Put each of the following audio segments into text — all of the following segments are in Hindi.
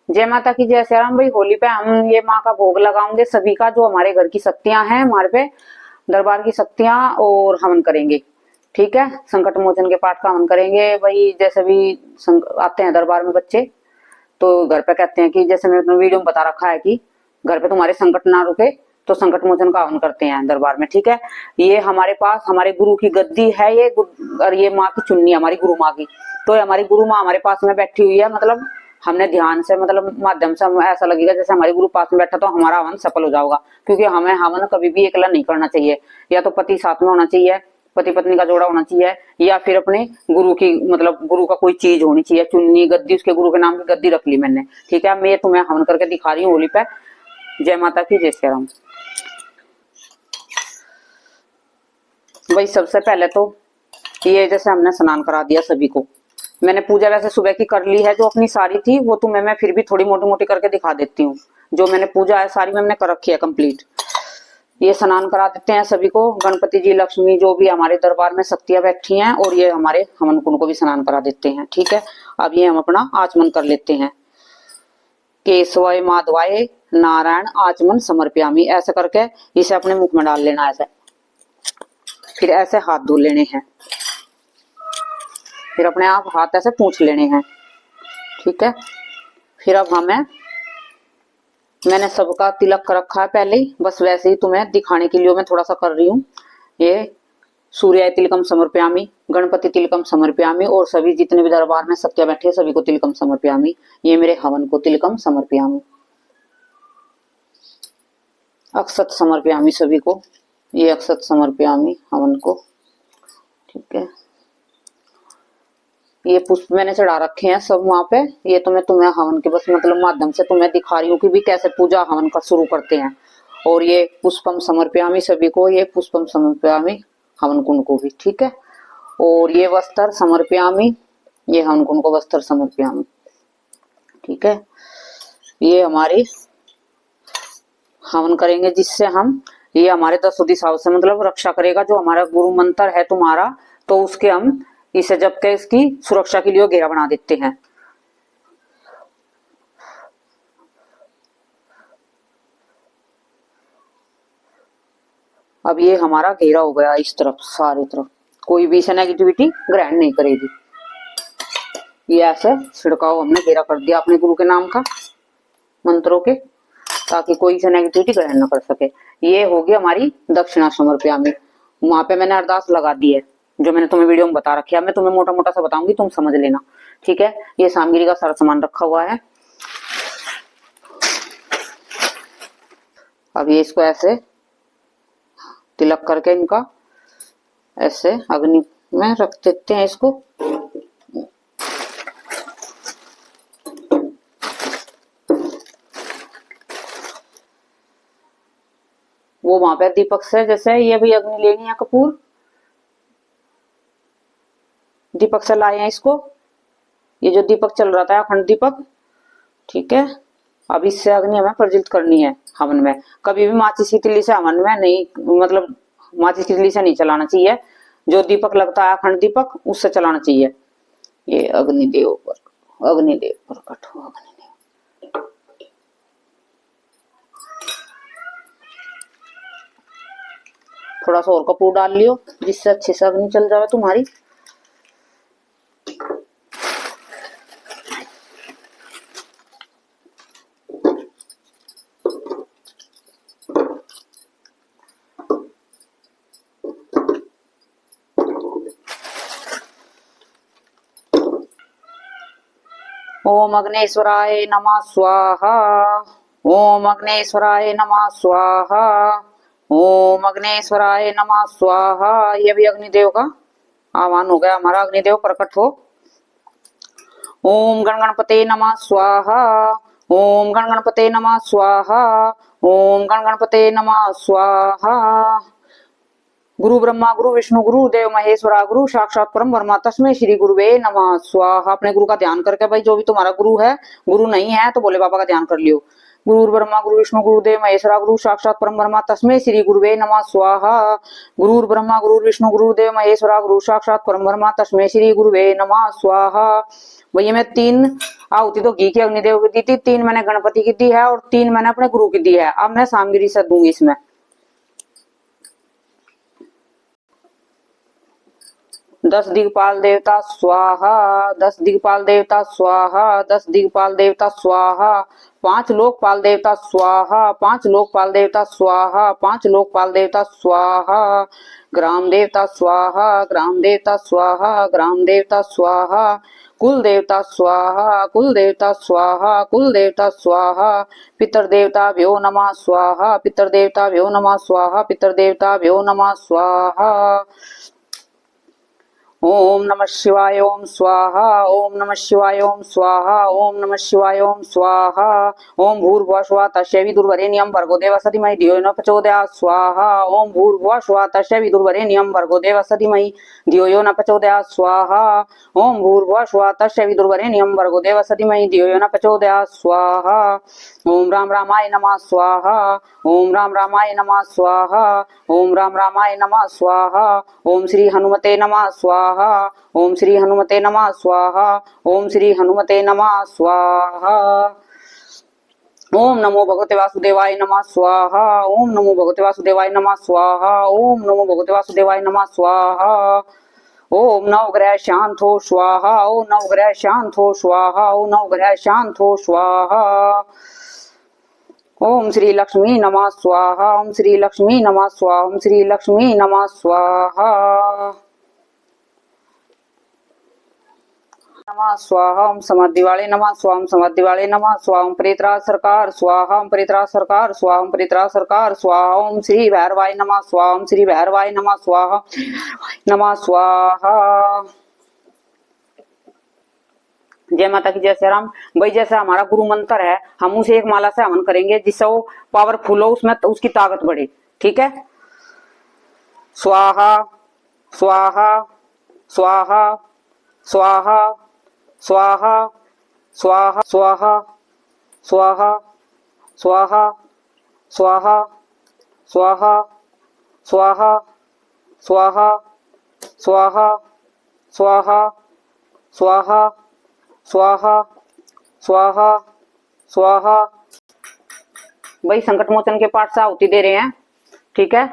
जय माता की, जय श्री राम। भाई होली पे हम ये माँ का भोग लगाओगे सभी का, जो हमारे घर की शक्तियां हैं, हमारे पे दरबार की शक्तियां, और हवन करेंगे। ठीक है, संकट मोचन के पाठ का हवन करेंगे। भाई जैसे भी आते हैं दरबार में बच्चे, तो घर पे कहते हैं कि जैसे मैंने वीडियो में बता रखा है कि घर पे तुम्हारे संकट ना रुके, तो संकट मोचन का हवन करते हैं दरबार में। ठीक है, ये हमारे पास हमारे गुरु की गद्दी है ये, और ये माँ की चुन्नी हमारी गुरु माँ की। तो हमारी गुरु माँ हमारे पास में बैठी हुई है, मतलब हमने ध्यान से, मतलब माध्यम से ऐसा लगेगा जैसे हमारी गुरु पास में बैठा, तो हमारा हवन सफल हो जाएगा। क्योंकि हमें हवन कभी भी अकेला नहीं करना चाहिए, या तो पति साथ में होना चाहिए, पति पत्नी का जोड़ा होना चाहिए, या फिर अपने गुरु की, मतलब गुरु का कोई चीज होनी चाहिए, चुन्नी गद्दी, उसके गुरु के नाम की गद्दी रख ली मैंने। ठीक है, मैं तुम्हें हवन करके दिखा रही हूँ होली पे। जय माता की, जय श्री राम। भाई सबसे पहले तो ये जैसे हमने स्नान करा दिया सभी को, मैंने पूजा वैसे सुबह की कर ली है, जो अपनी सारी थी वो तुम्हें मैं फिर भी थोड़ी मोटी मोटी करके दिखा देती हूँ। जो मैंने पूजा है सारी मैंने कर रखी है कंप्लीट। ये स्नान करा देते हैं सभी को, गणपति जी, लक्ष्मी, जो भी हमारे दरबार में शक्तियां बैठी हैं, और ये हमारे हवन कुंड को भी स्नान करा देते हैं। ठीक है, अब ये हम अपना आचमन कर लेते हैं। केशवाय माधवाय नारायण आचमन समर्प्यामी, ऐसे करके इसे अपने मुख में डाल लेना ऐसे। फिर ऐसे हाथ धो लेने हैं, फिर अपने आप हाथ ऐसे पूंछ लेने हैं। ठीक है, फिर अब मैंने सबका तिलक कर रखा है पहले ही, बस वैसे ही तुम्हें दिखाने के लिए मैं थोड़ा सा कर रही हूँ। ये सूर्याय तिलकम समर्प्यामी, गणपति तिलकम समर्प्यामी, और सभी जितने भी दरबार में सत्या बैठे सभी को तिलकम समर्प्यामी। ये मेरे हवन को तिलकम समर्प्यामी, अक्षत समर्प्यामी सभी को, ये अक्षत समर्प्यामी हवन को। ठीक है, ये पुष्प मैंने चढ़ा रखे हैं सब वहां पे। ये तो मैं तुम्हें हवन के बस मतलब माध्यम से तुम्हें दिखा रही हूँ कि भी कैसे पूजा हवन का शुरू करते हैं। और ये पुष्पम समर्प्यामी सभी को, ये पुष्पम समर्प्यामी हवन कुंड को भी। ठीक है, और ये वस्त्र समर्प्यामी, ये हवन कुंड को वस्त्र समर्प्यामी। ठीक है, ये हमारी हवन करेंगे जिससे हम, ये हमारे 10 दिशाओं से मतलब रक्षा करेगा। जो हमारा गुरु मंत्र है तुम्हारा, तो उसके हम इसे जब के इसकी सुरक्षा के लिए घेरा बना देते हैं। अब ये हमारा घेरा हो गया इस तरफ, सारी तरफ, कोई भी इसे नेगेटिविटी ग्रहण नहीं करेगी। ये ऐसे छिड़काव हमने घेरा कर दिया अपने गुरु के नाम का, मंत्रों के, ताकि कोई इसे नेगेटिविटी ग्रहण न कर सके। ये होगी हमारी दक्षिणा समर्प्यामी। वहां पे मैंने अरदास लगा दी है, जो मैंने तुम्हें वीडियो में बता रखी है। मैं तुम्हें मोटा मोटा सा बताऊंगी, तुम समझ लेना। ठीक है, ये सामग्री का सारा सामान रखा हुआ है। अब ये इसको ऐसे तिलक करके इनका ऐसे अग्नि में रख देते हैं इसको। वो वहां पे दीपक से, जैसे ये भी अग्नि लेनी है, कपूर दीपक से लाए हैं इसको। ये जो दीपक चल रहा था अखंड दीपक, ठीक है, अब इससे अग्नि हमें प्रज्वलित करनी है हवन में। कभी भी माचिस की तिल्ली से हवन में नहीं, मतलब माचिस की तिल्ली से नहीं चलाना चाहिए। जो दीपक लगता है अखंड दीपक, उससे चलाना चाहिए। ये अग्निदेव पर, अग्निदेव प्रकट हो, अग्निदेव। थोड़ा सा और कपूर डाल लियो, जिससे अच्छे से अग्नि चल जाए तुम्हारी। ओम अग्नेश्वराय नमः स्वाहा, ओम अग्नेश्वराय नमः स्वाहा, ओम अग्नेश्वराय नमः स्वाहा। ये भी अग्निदेव का आह्वान हो गया हमारा, अग्निदेव प्रकट हो। ओम गणगणपते नमः स्वाहा, ओम गणगणपते नमः स्वाहा, ओम गणगणपते नमः स्वाहा। गुरु ब्रह्मा गुरु विष्णु गुरु देव महेश्वरा गुरु साक्षात परम ब्रह्मा तस्मै श्री गुरुवे नमः स्वाहा। अपने गुरु का ध्यान करके, भाई जो भी तुम्हारा गुरु है, गुरु नहीं है तो बोले बाबा का ध्यान कर लियो। गुरुर्ब्रह्मा गुरु विष्णु गुरुदेव महेश्वरा गुरु साक्षात परम ब्रह्मा तस्मै श्री गुरुवे नमः स्वाहा। गुरुर्ब्रह्मा गुरु विष्णु गुरुदेव महेश्वरा गुरु साक्षात परम ब्रह्मा तस्मै श्री गुरुवे नमः स्वाहा। भैया मैं 3 आहुति तो घी के अग्निदेव की दी थी, 3 मैंने गणपति की दी है और 3 मैंने अपने गुरु की दी है। अब मैं सामगिरी से दूंगी इसमें। दस दिगपाल देवता स्वाहा, 10 दिगपाल देवता स्वाहा, 10 दिगपाल देवता स्वाहा। 5 लोकपाल देवता स्वाहा, 5 लोकपाल देवता स्वाहा, 5 लोकपाल देवता स्वाहा। ग्राम देवता स्वाहा, ग्राम देवता स्वाहा, ग्राम देवता स्वाहा। कुल देवता स्वाहा, कुल देवता स्वाहा, कुल देवता स्वाहा। पितर देवता भ्यो नमः स्वाहा, पितर देवता भ्यो नमः स्वाहा, पितर देवता भ्यो नमः स्वाहा। ओम नमः शिवाय ओम स्वाहा, ओम नमः शिवाय ओम स्वाहा, ओम नमः शिवाय ओम स्वाहा। ओम भूर्भुवः स्वः तस्य विदुर्वरेण्यं भर्गो देवस्य धीमहि धियो यो न प्रचोदयात् स्वाहा। ओम भूर्भुवः स्वः तस्य विदुर्वरेण्यं भर्गो देवस्य धीमहि धियो यो न प्रचोदयात् स्वाहा। ओम भूर्भुवः स्वः तस्य विदुर्वरेण्यं भर्गो देवस्य धीमहि धियो यो न प्रचोदयात् स्वाहा। ओम राम रामाय नमः स्वाहा, ओम राम रामाय नमः स्वाहा, ओम राम रामाय नमः स्वाहा। ओम श्री हनुमते नमः स्वाहा, ओम श्री हनुमते नमः स्वाहा, ओम श्री हनुमते नमः स्वाहा। ओम नमो भगवते वासुदेवाय नमः स्वाहा, ओम नमो भगवते वासुदेवाय नमः स्वाहा, ओम नमो भगवते वासुदेवाय नमः स्वाहा। ओम नवग्रह शांत हो स्वाहा, ओम नवग्रह शांत हो स्वाहा, ओम नवग्रह शांत हो स्वाहा। ओम श्री लक्ष्मी नमः स्वाहा, ओम श्री लक्ष्मी नमः स्वाहा, ओम श्री लक्ष्मी नमः स्वाहा। नमः स्वाहा। ओम समाधि वाले नमः स्वाहा, ओम समाधि वाले नमः स्वाहा। ओम प्रेतराज सरकार स्वाहा, ओम प्रेतराज सरकार स्वाहा, ओम प्रेतराज सरकार स्वाहा। ओम श्री भैरवाय नमः स्वाहा, ओम श्री भैरवाय नमः स्वाहा, नमः स्वाहा। जय माता की, जय श्री राम। भाई जैसे हमारा गुरु मंत्र है, हम उसे एक माला से हवन करेंगे जिससे वो पावरफुल हो, उसमें उसकी ताकत बढ़े। ठीक है। स्वाहा स्वाहा स्वाहा स्वाहा स्वाहा स्वाहा स्वाहा स्वाहा स्वाहा स्वाहा स्वाहा स्वाहा स्वाहा स्वाहा स्वाहा स्वाहा स्वाहा स्वाहा स्वाहा। भाई संकट मोचन के पाठ से आहुति दे रहे हैं। ठीक है।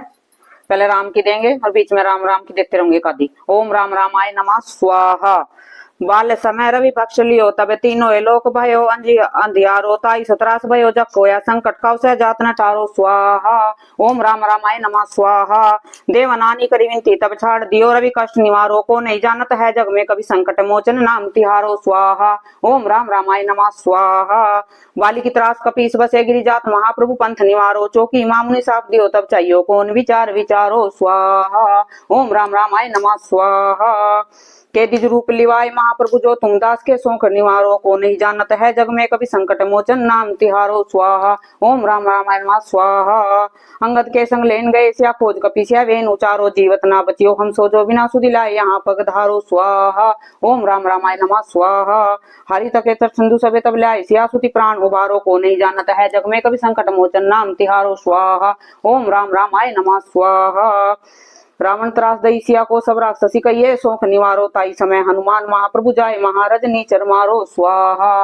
पहले राम की देंगे और बीच में राम राम की देते रहेंगे कादी। ओम राम रामाय नमः स्वाहा। बाल समय रवि पक्ष लियो तब तीनों लोक भयो अंधियारो ताई सतरास भयो जग कोया संकट कौ से जात न टारो स्वाहा। ओम राम रामाय नमः स्वाहा। देवनानी करी विनती तब छाड़ दियो रवि कष्ट निवारो को नहीं जानत है जग में कभी संकट मोचन नाम तिहारो स्वाहा। ओम राम रामाय नमः स्वाहा। बाली की त्रास कपीस बसे गिरी जात महाप्रभु पंथ निवारो चौकी मामुनि साप दियो तब चाहिए कौन विचार विचारो स्वाहा। ओम राम रामाय नमः स्वाहा। के दिज रूप लिवाय महाप्रभु जो तुम दास के शोक निवारो को नहीं जानत है जग में कभी संकट मोचन नाम तिहारो स्वाहा। ओम राम रामाय नमः स्वाहा। अंगद के संग लेन गए सिया खोज कपिसिया वेन उचारो जीवत ना बचियो हम सो जो बिना सुदिलाए यहाँ पग धारो स्वाहा। ओम राम रामाय नमः स्वाहा। हरि तके तर सिंधु सबे तब लाए सिया सुति प्राण उबारो को नहीं जानत है जग में कभी संकट मोचन नाम तिहारो स्वाहा। ओम राम रामाय नमः स्वाहा। रावण त्रास दई सिया को सब राक्षसी कहिए शोक निवारो ताई समय हनुमान महाप्रभु जाय महाराज नीचर मारो स्वाहा।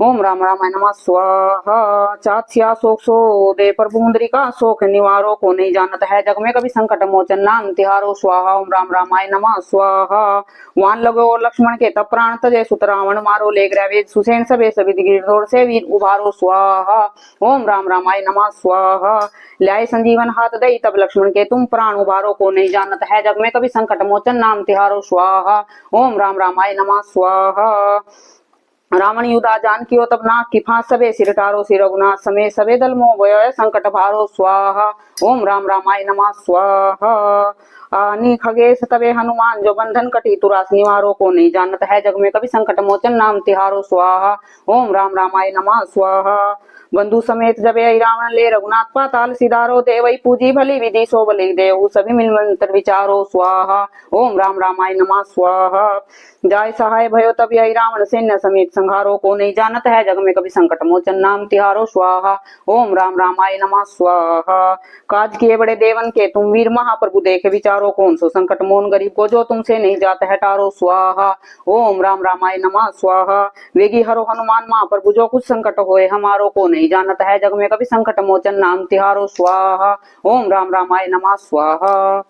ओम राम रामाय नमः स्वाहा। चात सिया शोक सो दे प्रभु मुंदरिका शोक निवारो को नहीं जानत है जग में कभी संकट मोचन नाम तिहारो स्वाहा। ओम राम रामाय नमः स्वाहा। वान लगो और लक्ष्मण के तब प्राण तजे सुत रावण मारो ले ग्रह वेद सुसेन सबे सभी गिरदौड़ से वीर उभारो स्वाहा। ओम राम रामाय नमः स्वाहा। ल्याय संजीवन हाथ दई तब लक्ष्मण के तुम प्राण उभारो को नहीं जानत है जग में कभी संकट मोचन नाम तिहारो स्वाहा। ओम राम रामाय नमः स्वाहा। रावण युद्धा जान कियो तब नाक की फांस सबे सिर टारो सिर रघुनाथ समेत सबे दल मोह भयो संकट भारो स्वाहा। ओम राम रामाय नमः स्वाहा। आनी खगेश तबे हनुमान जो बंधन कटी तुरास निवारो को नहीं जानत है जग में कभी संकट मोचन नाम तिहारो स्वाहा। ओम राम रामाय नमः स्वाहा। बंधु समेत जबे रावण ले रघुनाथ पाताल सिधारो देवई पूजी भली विधि सो बलि देहु सभी मिल मंत्र विचारो स्वाहा। ओम राम रामाय नमः स्वाहा। जाय सहाय भयो तब यही रावण सैन्य समेत संहारो, को नहीं जानत है जग में कभी संकट मोचन नाम तिहारो स्वाहा। ओम राम रामाय नमः स्वाहा। काज किए बड़े देवन के तुम वीर महाप्रभु, देखे विचारो कौन सो संकट मोन गरीब को, जो तुमसे नहीं जाता है टारो स्वाहा। ओम राम रामाय नमः स्वाहा। वेगी हरो हनुमान महाप्रभु, जो कुछ संकट होए हमारो, को नहीं जानत है जग में कभी संकट मोचन नाम तिहारो स्वाहा। ओम राम रामाय नमः स्वाहा।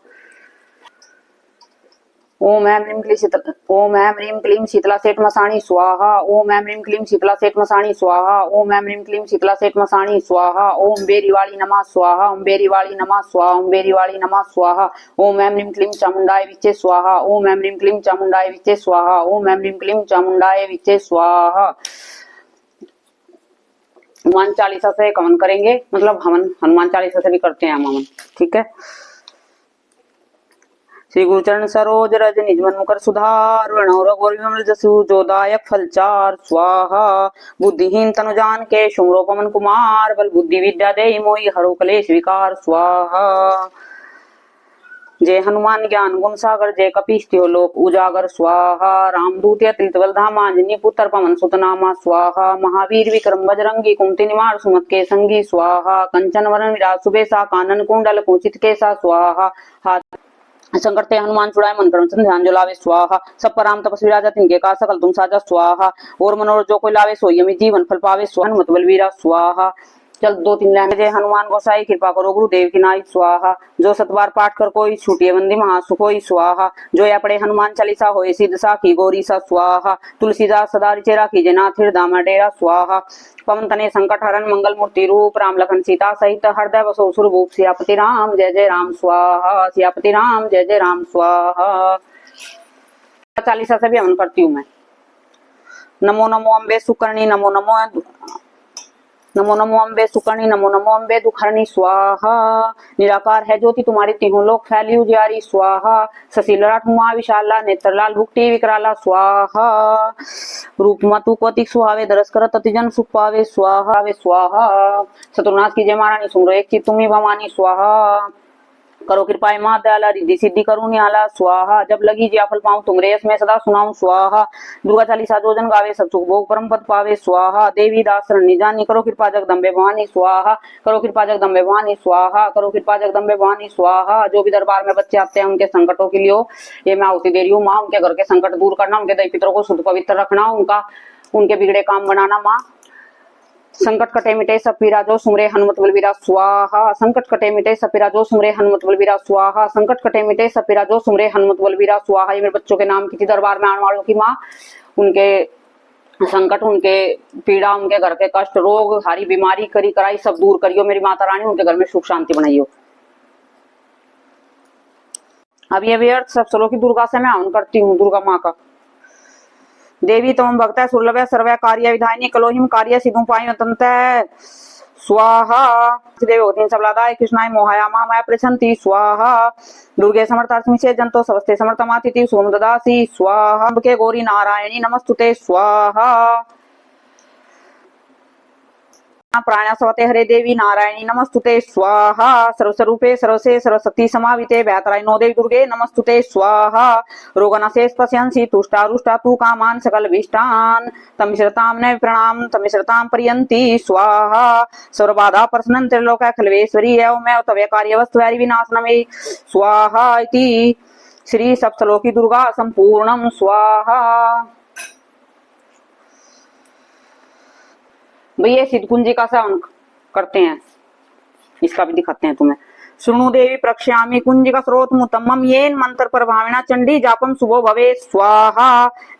ओम ऐं ह्रीं क्लीं शीतला सेठ मसाणी स्वाहा। ओम ऐं ह्रीं क्लीं शीतला सेठ मसाणी स्वाहा। ओम ऐं ह्रीं क्लीं शीतला सेठ मसाणी स्वाहा। ओम बेरी वाली नमः स्वाहा। ओम बेरी वाली नमः स्वाहा। ओम बेरी वाली नमः स्वाहा। ओम ऐं ह्रीं क्लीं चामुंडाय विच्चे स्वाहा। ओम ऐं ह्रीं क्लीं चामुंडाय विच्चे स्वाहा। ओम ऐं ह्रीं क्लीं चामुंडाय विच्चे स्वाहा। हनुमान चालीसा से हवन करेंगे, मतलब हनुमान चालीसा से भी करते हैं हम हवन, ठीक है। श्री गुरुचरण सरोज रज निज मन मुकर सुधार, रघुवर विमल जसु जो दायक फलचार स्वाहा। बुद्धिहीन तनु जान के शुमरो पवन कुमार, बल बुद्धि विद्या देहि मोहि हरो कलेश विकार स्वाहा। जय हनुमान ज्ञान गुण सागर, जय कपीश तिहो लोक उजागर स्वाहा। रामदूत अतुलित बल धामा, अंजनी पुत्र पवन सुत नामा स्वाहा। महावीर विक्रम बजरंगी, कुमति निवार सुमत के संगी स्वाहा। कंचन वरण विराज सुबेसा, कानन कुंडल कुंचित केसा स्वाहा। हाथ संकट ते हनुमान छुड़ाए, मन क्रम ध्यान जो लावे स्वाहा। सब पर राम तपस्वी राजा, तिनके का सकल तुम साजा स्वाहा। और मनोरथ जो कोई लावे, सोई अमित जीवन फल पावे स्वाहा। हनुमत बलवीरा स्वाहा। चल 2-3 लाइन। जय हनुमान गोसाई कृपा करो गुरुदेव की नाई स्वाहा। जो सतबार पाठ कर कोई, छूटिए बंदी महासुख होई स्वाहा। जो या पढ़े हनुमान चालीसा, होए सिद्ध साखी गौरी सा स्वाहा। तुलसीदास सदा रिचे राखी, जनाथ हृदय में डेरा स्वाहा। पवन तने संकट हरण, मंगल मूर्ति रूप, राम लखन सीता सहित हृदय बसो सुरभूप। सियापति राम जय जय राम स्वाहा। सियापति राम जय जय राम स्वाहा। चालीसा से भी हवन करती हूँ मैं। नमो नमो अम्बे सुकर्णी, नमो नमो नमो नमो अम्बे सुकर्णी, नमो नमो अम्बे दुखरणी स्वाहा। निराकार है ज्योति तुम्हारी, तीनों लोक फैली उजियारी स्वाहा। शशि ललाट मुआ विशाला, नेत्रलाल भुक्ति विकराला स्वाहा। रूप मतु कोतिक सुहावे, दरस करत अति जन सुख पावे स्वाहा। वे स्वाहा। शत्रुनाश की जय महारानी, सुमरो एक चित तुम्ही भवानी स्वाहा। करो कृपाएं मां दयाला, रिद्धि सिद्धि करूं निहाला स्वाहा। जब लगी जिया फल पाऊं, तुमरे यश में सदा सुनाऊं स्वाहा। दुर्गा चालीसा जो जन गावे, सब सुख भोग परम पद पावे स्वाहा। देवी दास शरण निजानी, करो कृपा जगदम्बे भवानी स्वाहा। करो कृपा जगदम्बे भवानी स्वाहा। करो कृपा जगदम्बे भवानी स्वाहा। जो भी दरबार में बच्चे आते हैं, उनके संकटों के लिए ये मैं आहुति दे रही हूँ माँ। उनके घर के संकट दूर करना, उनके दही पितरों को शुद्ध पवित्र रखना, उनके बिगड़े काम बनाना माँ। संकट कटे मिटे सब पीरा, जो सुमरे हनुमत बलवीरा स्वाहा। संकट कटे मिटे सब पीरा, जो सुमरे हनुमत बलवीरा स्वाहा। संकट कटे मिटे सब पीरा, जो सुमरे हनुमत बलवीरा स्वाहा। ये मेरे बच्चों के नाम की थी, दरबार में आने वालों की माँ। उनके संकट, उनके पीड़ा, उनके घर के कष्ट, रोग, हारी बीमारी, करी कराई सब दूर करियो मेरी माता रानी। उनके घर में सुख शांति बनाइयो। अब ये व्यर्थ सब सलो की दुर्गा से मैं हवन करती हूँ, दुर्गा माँ का। देवी तम भक्त सुलभ सर्व कार्य विधायनी, कलोहिम कार्य सिद्धू पाई अतंत स्वाहा। देवतीन सबलादाय कृष्णाय मोहाया माया प्रसन्ति स्वाहा। दुर्गे समर्थार्थ से जंतो समस्ते समर्थमातिथि सोम ददासी स्वाहा। के गौरी नारायणी नमस्तुते स्वाहा। प्राणसवते हरे देवी नारायणी नमस्तुते स्वाहा। सर्वस्वरूपे सर्वसे सर्वशक्ति समाविते व्यातराय नो देवी दुर्गे नमस्तुते स्वाहा। रोगनशेष पश्यंसि तुष्टारुष्टा तु कामान सकल विष्टान, तमिश्रताम न प्रणाम तमिश्रताम पर्यंति स्वाहा। सर्वबाधा प्रसन्न त्रिलोक खलवेश्वरी एवं तव्य कार्य वस्तु विनाशनमे स्वाहा इति श्री सप्तलोकी दुर्गा संपूर्णम स्वाहा। भैया सिद्ध कुंजी का सेवन करते हैं, इसका भी दिखाते हैं तुम्हें। शृणु देवी प्रक्ष्यामि कुंजिका स्रोतमुत्तमं येन मंत्र प्रभाविना चंडी जापम शुभो भवे स्वाहा।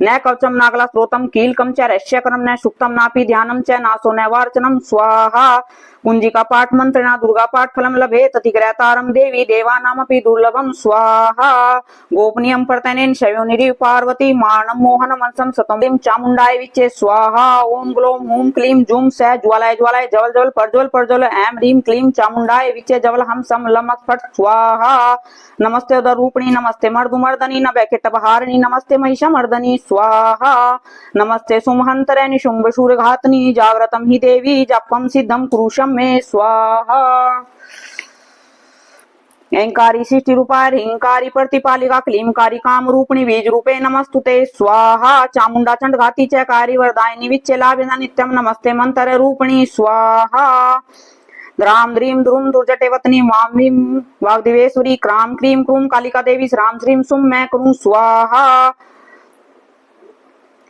न कवचम नागला स्रोतम कीलकम च रश्यकरम न सुक्तम नापि ध्यानम च नासो न वार्चनम स्वाहा। कुंजिका पाठ मंत्रणा दुर्गा पाठ फलम लभे ततिग्रहतारम देवी देवानामपि दुर्लभम स्वाहा। गोपनीयम प्रतनेन शयोनिरि पार्वती मानम मोहन मनसम सतम चामुंडाय विच्चे स्वाहा। ओम ग्लोम हुम क्लीम जुम स ज्वालाय ज्वालाय जवल जवल परज्वल परज्वल ऐम ह्रीम क्लीम चामुंडाय विच्चे जवल हम सम लमक फट स्वाहा। नमस्ते उदर रूपणी, नमस्ते मर्दुमर्दनी, नवैकेटपहारिणी, नमस्ते महिषमर्दनी स्वाहा। नमस्ते सुमहंतरैनी शुंभ शूरघातनी, जाग्रतम ही देवी जपम सिद्धम क्रूशम में स्वाहा। ऐंकारी सृष्टि रूपाय हिंकारी प्रतिपालिका क्लीमकारी काम रूपिणी बीज रूपे नमस्तुते स्वाहा चामुंडा चंड घाती चकारी वरदायिनी विच्चेलाभिना नित्यम नमस्ते मंत्र रूपिणी स्वाहा द्राम द्रीम द्रुम दुर्जटेवतनी वामीम वाग्दिवेश्वरी क्राम क्रीम क्रूम कालिका देवी श्राम श्रीम सुम मैं करूं स्वाहा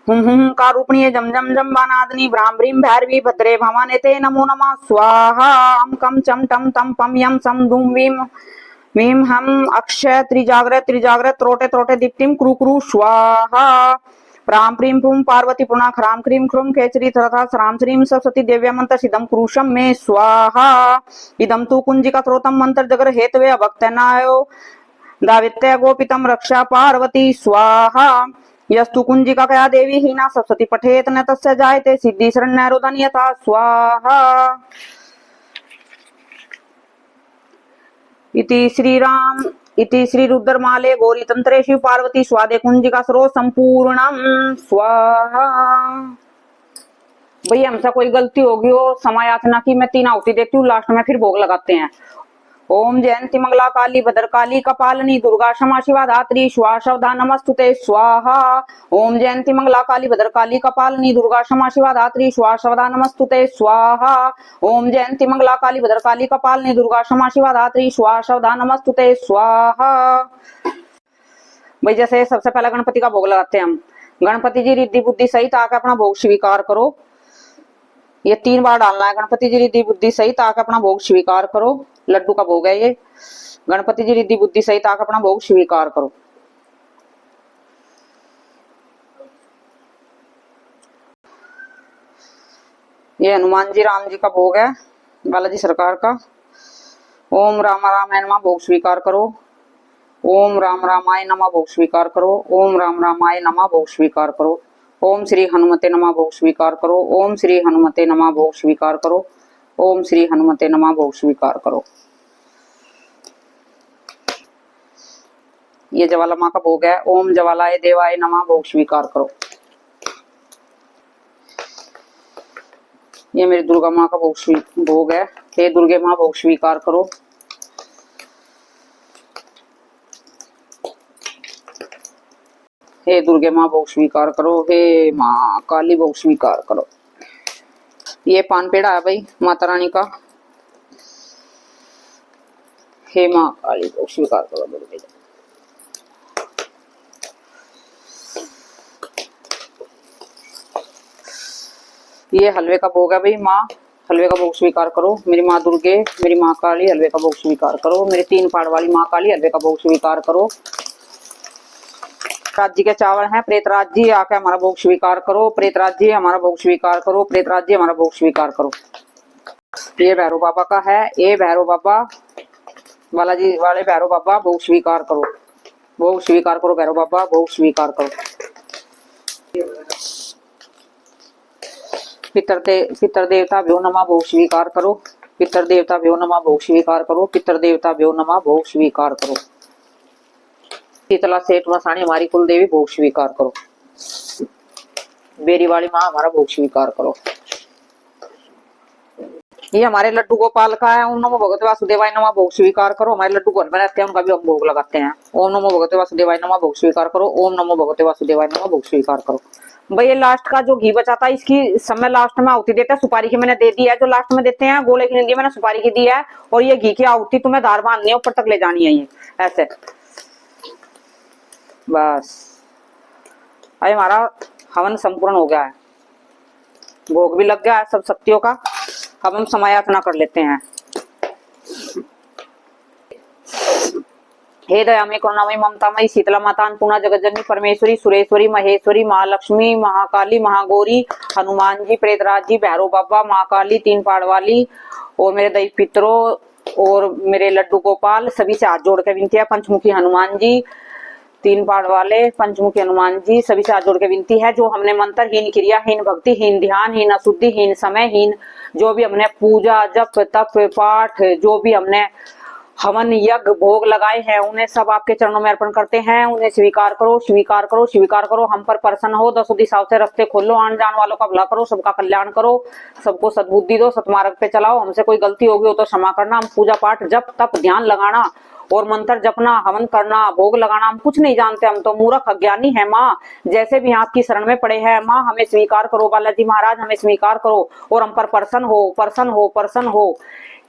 हुम का रूपणी जम जम जम बानादनी भ्राम भ्रीम भैरवी भद्रे भवाने ते नमो नमः स्वाहा अम कम चम टम तम पम यम सम धूम वीम वीम हम अक्षय त्रिजाग्रत त्रोटे त्रोटे दीप्तिम क्रू क्रू स्वाहा प्राम प्रीम प्रूम पार्वती पुना खराम क्रीम क्रूम खेचरी तथा श्राम श्रीम सरस्वती देव्या मंत्र सिदम क्रूशम में स्वाहा इदम तु कुंजिका स्रोतम मंत्र जगर हेतवे अभक्तनायो दावित्य गोपितम रक्षा पार्वती स्वाहा यस्तु कुंजिका कया देवी हीना सरस्वती पठेत न तस्य जायते सिद्धि शरण्यरोदन यथा स्वाहा इति श्री रुद्रमाले गौरी तंत्रे शिव पार्वती स्वादे कुंजिका सरो संपूर्णम स्वाहा। भैया हमसे कोई गलती होगी हो समय याचना की मैं 3 आहुति देती हूँ, लास्ट में फिर भोग लगाते हैं। ओम जयंती मंगला काली भद्रकाली कपालिनी दुर्गा क्षमा शिवा धात्री स्वाहा नमस्तुते स्वाहा। ओम जयंती मंगला काली भद्रकाली कपालिनी दुर्गा क्षमा शिवा धात्री स्वाहा नमस्तुते स्वाहा। ओम जयंती मंगला काली भद्रकाली कपालिनी दुर्गा क्षमा शिवा धात्री स्वाहा नमस्तुते स्वाहा। भाई जैसे सबसे पहले गणपति का भोग लगाते हैं हम। गणपति जी रिद्धि बुद्धि सहित आके अपना भोग स्वीकार करो। ये 3 बार डालना है। गणपति जी रिद्धि बुद्धि सहित आके अपना भोग स्वीकार करो। लड्डू का भोग है ये। गणपति जी रिद्धि बुद्धि सहित आकर अपना भोग स्वीकार करो। ये हनुमान जी राम जी का भोग है, बालाजी सरकार का। ओम राम रामाय नमः भोग स्वीकार करो। ओम राम रामाय नमः भोग स्वीकार करो। ओम राम रामाय नमः भोग स्वीकार करो। ओम श्री हनुमते नमः भोग स्वीकार करो। ओम श्री हनुमते नमः भोग स्वीकार करो। ओम श्री हनुमते नमः भोग स्वीकार करो। ये ज्वाला माँ का भोग है। ओम ज्वालाय देवाय नमः भोग स्वीकार करो। ये मेरी दुर्गा माँ का भोग है। हे दुर्गे माँ भोग स्वीकार करो। हे दुर्गे माँ भोग स्वीकार करो। हे माँ काली भोग स्वीकार करो। ये पान पेड़ा है भाई माता रानी का। हे माँ काली भोग स्वीकार करो। दुर्गे ये हलवे का भोग है भाई। माँ हलवे का भोग स्वीकार करो। मेरी माँ दुर्गे, मेरी माँ काली हलवे का भोग स्वीकार करो। मेरे 3 पाड़ वाली माँ काली हलवे का भोग स्वीकार करो। राज्य के चावल हैं। प्रेतराज जी आके हमारा भोग स्वीकार करो। प्रेतराज जी हमारा भोग स्वीकार करो। प्रेतराज जी हमारा भोग स्वीकार करो। ये भैरव बाबा का है। ये भैरव बाबा बालाजी वाले भैरव बाबा भोग स्वीकार करो। भोग स्वीकार करो भैरव बाबा भोग स्वीकार करो। पितर देवता भ्यो नमः भोग स्वीकार करो। पितर देवता भ्यो नमः भोग स्वीकार करो। पितर देवता भ्यो नमः भोग स्वीकार करो। शीतला सेठ मसानी हमारी कुल देवी भोग स्वीकार करो। बेरी वाली माँ हमारा भोग स्वीकार करो। ये हमारे लड्डू गोपाल का है। ओम नमो भगवते वासुदेवाय नमः भोग स्वीकार करो। हमारे लड्डू घर में रहते हैं, उनका भी हम भोग लगाते हैं। ओम नमो भगवते वासुदेवाय नमः भोग स्वीकार करो। ओम नमो भगवते वासुदेवाय नमः भोग स्वीकार करो। भाई ये लास्ट का जो घी बचा था इसकी समय लास्ट में आहुति देते हैं। सुपारी की मैंने दे दी है, जो लास्ट में देते हैं। गोले की नहीं दी मैंने, सुपारी की दी है। और ये घी की आहुति तुम्हें धार बांधनी है, ऊपर तक ले जानी है। ये ऐसे बस अरे हमारा हवन संपूर्ण हो गया है। भोग भी लग गया है सब शक्तियों का। अब हम समायाचना कर लेते हैं। हे दयामय करुणामयी ममतामयी शीतला माता अन्नपूर्णा जगज्जननी परमेश्वरी सुरेश्वरी महेश्वरी महालक्ष्मी महाकाली महागौरी हनुमान जी प्रेतराज जी भैरव बाबा माँ काली 3 पाड़ वाली और मेरे दैव पितरों और मेरे लड्डू गोपाल सभी से हाथ जोड़ के विनती है। पंचमुखी हनुमान जी 3 पाड़ वाले पंचमुखी हनुमान जी सभी से हाथ जोड़ के विनती है। जो हमने मंत्रहीन क्रियाहीन भक्तिहीन ध्यानहीन अशुद्धिहीन समयहीन जो भी हमने पूजा जप तप पाठ जो भी हमने हवन यज्ञ भोग लगाए हैं उन्हें सब आपके चरणों में अर्पण करते हैं। उन्हें स्वीकार करो स्वीकार करो स्वीकार करो। हम पर प्रसन्न हो। 10 दिशाओं से रास्ते खोलो। आन जान वालों का भला करो, सबका कल्याण करो, सबको सद्बुद्धि दो, सतमार्ग पे चलाओ। हमसे कोई गलती होगी हो तो क्षमा करना। हम पूजा पाठ जप तप ध्यान लगाना और मंत्र जपना, हवन करना, भोग लगाना हम कुछ नहीं जानते, हम तो मूर्ख अज्ञानी है माँ। जैसे भी आपकी शरण में पड़े हैं माँ, हमें स्वीकार करो बालाजी महाराज, हमें स्वीकार करो और हम पर प्रसन्न हो, प्रसन्न हो, प्रसन्न हो।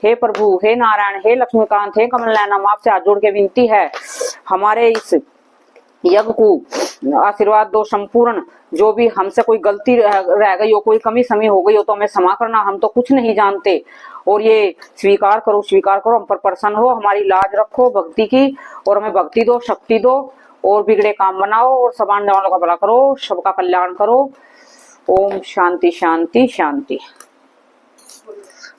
हे प्रभु, हे नारायण, हे लक्ष्मीकांत, हे कमल नयन, आपसे हाथ जोड़ के विनती है, हमारे इस यज्ञ को आशीर्वाद दो संपूर्ण। जो भी हमसे कोई गलती रह गई हो, कोई कमी समी हो गई हो तो हमें क्षमा करना, हम तो कुछ नहीं जानते। और ये स्वीकार करो, स्वीकार करो, हम पर प्रसन्न हो, हमारी लाज रखो भक्ति की, और हमें भक्ति दो, शक्ति दो, और बिगड़े काम बनाओ, और सब आने वालों का भला करो, सबका कल्याण करो। ओम शांति शांति शांति।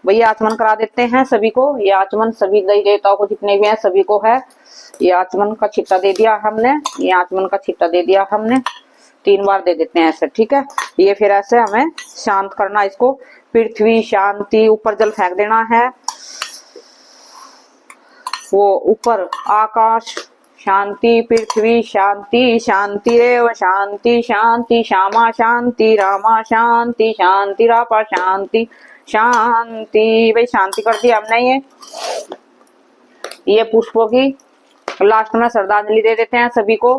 भैया आचमन करा देते हैं सभी को। ये आचमन सभी देवी देवताओं को जितने भी हैं सभी को है। ये आचमन का छिट्टा दे दिया हमने, ये आचमन का छिट्टा दे दिया हमने, 3 बार दे देते हैं ऐसे, ठीक है। ये फिर ऐसे हमें शांत करना इसको। पृथ्वी शांति, ऊपर जल फेंक देना है, वो ऊपर आकाश शांति, पृथ्वी शांति, शांति रेव शांति, शांति श्यामा शांति, रामा शांति, शांति रापा शांति, शांति। भाई शांति कर दी हमने। ये पुष्पों की लास्ट में श्रद्धांजलि दे देते हैं सभी को।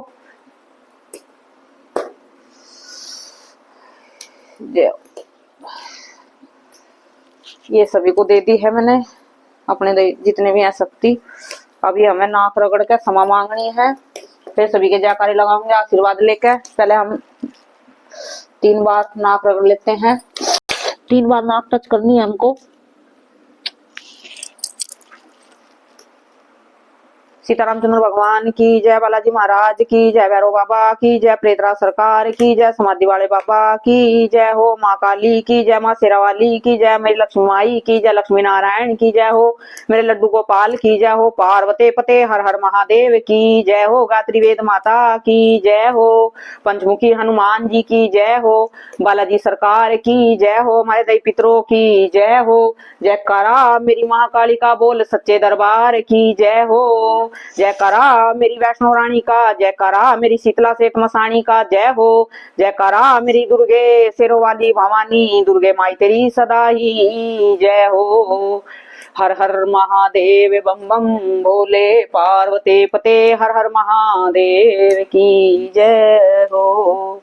ये सभी को दे दी है मैंने, अपने जितने भी हैं शक्ति। अभी हमें नाक रगड़ के क्षमा मांगनी है, फिर सभी के जयकारे लगाऊंगे आशीर्वाद लेकर। पहले हम 3 बार नाक रगड़ लेते हैं, 3 बार नाक टच करनी है हमको। सीतारामचंद्र भगवान की जय, बालाजी महाराज की जय, भैरव बाबा की जय, प्रेतराज सरकार की जय, समाधि वाले बाबा की जय हो, माँ काली की जय, माँ शेरावाली की जय, मेरी लक्ष्मी माई की जय, लक्ष्मी नारायण की जय हो, मेरे लड्डू गोपाल की जय हो, पार्वती पते हर हर महादेव की जय हो, गायत्री वेद माता की जय हो, पंचमुखी हनुमान जी की जय हो, बालाजी सरकार की जय हो, हमारे दई पितरों की जय हो। जयकारा मेरी महाकाली का बोल सच्चे दरबार की जय हो। जयकारा मेरी वैष्णो रानी का, जयकारा मेरी शीतला सेठ मसानी का जय हो। जयकारा मेरी दुर्गे शेरों वाली भवानी, दुर्गे माई तेरी सदा ही जय हो। हर हर महादेव बम बम भोले, पार्वती पते हर हर महादेव की जय हो।